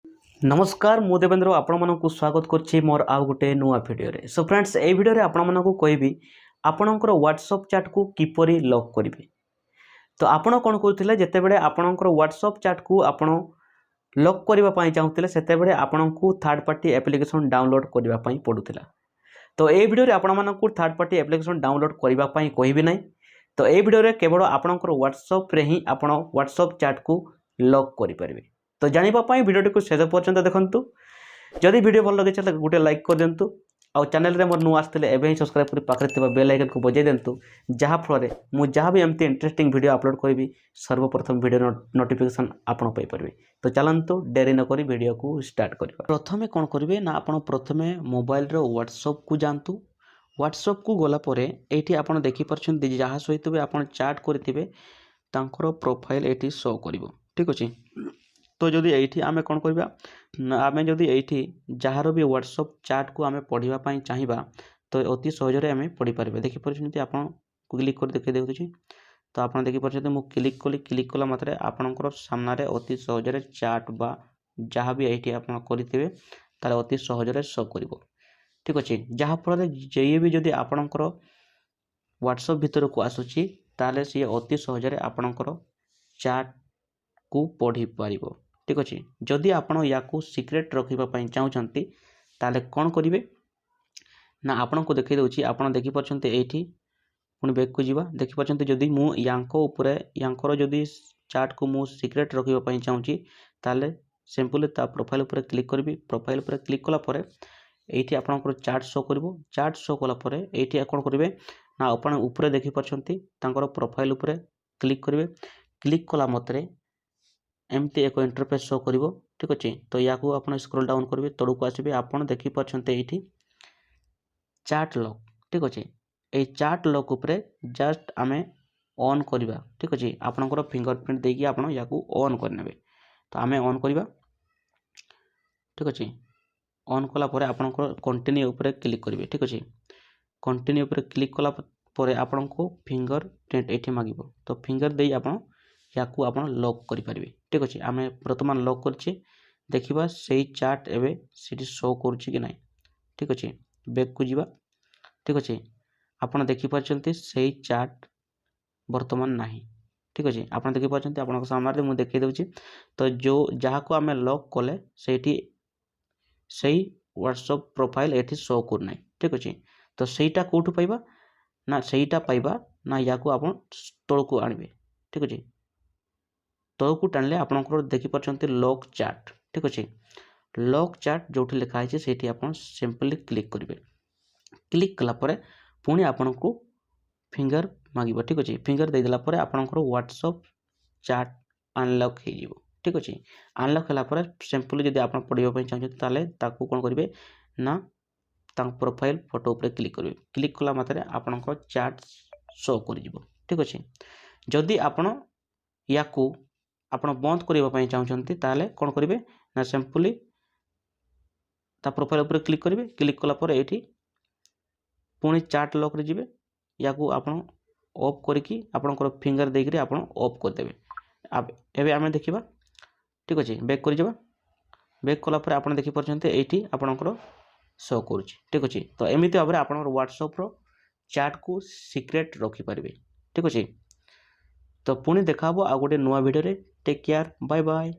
नमस्कार मु देवेंद्र आपण को स्वागत करछि मोर आउ गोटे नुआ वीडियो रे। सो फ्रेंड्स ए वीडियो रे आपण को कहबी आपणकर व्हाट्सएप चैट को किपरि लॉक करिवे। तो आपण कोन करथिले जते बेले आपणकर व्हाट्सएप चैट को आपण लॉक करिवा पई चाहुथिले सेते बेले आपण को थर्ड पार्टी एप्लीकेशन डाउनलोड करिवा पई पडुथिला। तो ए वीडियो रे आपण को थर्ड पार्टी एप्लीकेशन डाउनलोड करिवा पई कहबी नै। तो ए वीडियो रे केवल आपणकर व्हाट्सएप रे ही आपण व्हाट्सएप चैट को लॉक करि परिबे। तो जानिबा पई वीडियो को शेष पर्यंत देखंतु। जदि वीडियो भल लगे चले गोटे लाइक कर दिंतु। आउ चैनल रे मोर नु आस्ते एबे ही सब्सक्राइब करी पाखरे थिबा बेल आइकन को बजाय दिंतु, जहा फल रे मु जहा भी एमती इंटरेस्टिंग वीडियो अपलोड करबी सर्वप्रथम वीडियो नोटिफिकेशन आपण पाई परबे। तो चलंतु डेरी न करी वीडियो को स्टार्ट करबा। प्रथमे कोन करबे ना आपण प्रथमे मोबाइल रो व्हाट्सएप को जानतु। व्हाट्सएप को गला परे एठी आपण देखि परछन जहा सहित भी आपण चैट करथिबे तांकर प्रोफाइल एठी शो करिवो। ठीक अछि। तो जदि एठी आमे कोन करबा आमे जदि एठी जहार भी व्हाट्सएप चैट को आमे पढिबा पई चाहिबा तो अति सहज रे आमे पढि परबे। देखि परछन आपण क्लिक कर देखि देउछि। तो आपण देखि परछन मु क्लिक कला मात्रे आपणकर सामना रे अति सहज रे चैट बा जहा भी एठी आपण करिथिबे तार अति सहज रे शो करिवो। ठीक अछि। जहा फल जे भी जदि आपणकर व्हाट्सएप भीतर को आसुछि ताले से अति सहज रे आपणकर चैट को पढ़ी पारिबो। ठीक अछि। जदि आपण या को सीक्रेट रखिबा पई चाहुचंती ताले कोन करिवे ना आपण को देखै दउछि। आपण देखि परछन्ते एठी पुनी बैक को जीवा। देखि परछन्ते जदि मु यांको ऊपरे यांकर जदि चैट को मु सीक्रेट रखिबा पई चाहुछि ताले सिंपली ता प्रोफाइल ऊपरे क्लिक करबी। प्रोफाइल ऊपरे क्लिक कला परे एठी आपणकर चैट शो करबो। चैट शो कला परे एठी कोन करिवे ना आपण ऊपरे देखि परछन्ती तांकर प्रोफाइल ऊपरे क्लिक करिवे। क्लिक कला मतरे एमती एक इंटरफेस शो करिवो। ठीक अछि। तो या को आपण स्क्रॉल डाउन करबे तळु को आसीबे। आपण देखि परछन्ते एठी चैट लॉक। ठीक अछि। ए चैट लॉक ऊपरे जस्ट आमे ऑन करिवा। ठीक अछि। आपणकर फिंगरप्रिंट देकी आपण या को ऑन करनेबे। तो आमे ऑन करिवा। ठीक अछि। ऑन कला परे आपणकर कंटिन्यू ऊपरे क्लिक करिवे। ठीक अछि। कंटिन्यू ऊपरे क्लिक कला परे आपणको फिंगरप्रिंट एठी मागिबो। तो फिंगर देई आपण या को आपण लॉक करि परिबे। ठीक अछि। आमे वर्तमान लॉक करछि। देखिबा सेही चैट एबे सिटी शो करछि कि नै। ठीक अछि। बैक को जीवा। ठीक अछि। आपण देखि परछन्ते सेही चैट वर्तमान नाही। ठीक अछि। आपण देखि परछन्ते आपनक सामने रे मु देखै दउछि। तो जो जहा को आमे लॉक कले सेठी सेही व्हाट्सएप प्रोफाइल एठी शो कर नै। ठीक अछि। तो सेहीटा कोठु पाइबा ना सेहीटा पाइबा ना या को आपण तळको आनिबे। ठीक अछि। तळको टाणले आपनकर देखि परछन्ते लॉक चैट। ठीक अछि। लॉक चैट जोठी लिखा है सेठी आपण सिंपली क्लिक करिवे। क्लिक कला परे पुनी आपनको फिंगर मागिबो। ठीक अछि। फिंगर दे देला परे आपनकर व्हाट्सएप चैट अनलॉक हे जिवो। ठीक अछि। अनलॉक हला परे सिंपली जदि आपण पढिबा पई चाहछन ताले ताकू कोन करिवे ना तांक प्रोफाइल फोटो ऊपर क्लिक करिवे। क्लिक कला मात्रे आपनकर चैट शो करि जिवो। ठीक अछि। जदि आपण याकू आपण बंद करिबा पई चाहछन्ती ताले कोन करिवे ना सिंपली ता प्रोफाइल ऊपर क्लिक करिवे। क्लिक कला परे एठी पुनी चैट लॉक रे जिवे। याकू आपण ऑफ करिकि आपणकर फिंगर देकरी आपण ऑफ कर देबे। अब एबे आमे देखिबा। ठीक अछि। बैक करि जबा। बैक कला परे आपण देखि परछन्ते एठी आपणकर शो करूछि। ठीक अछि। तो एमिति भाबरे आपणकर व्हाट्सएप रो चैट को सीक्रेट रखि परिबे। ठीक अछि। तो पुनी देखाबो आ गोटे नुआ वीडियो रे। Take care. Bye bye.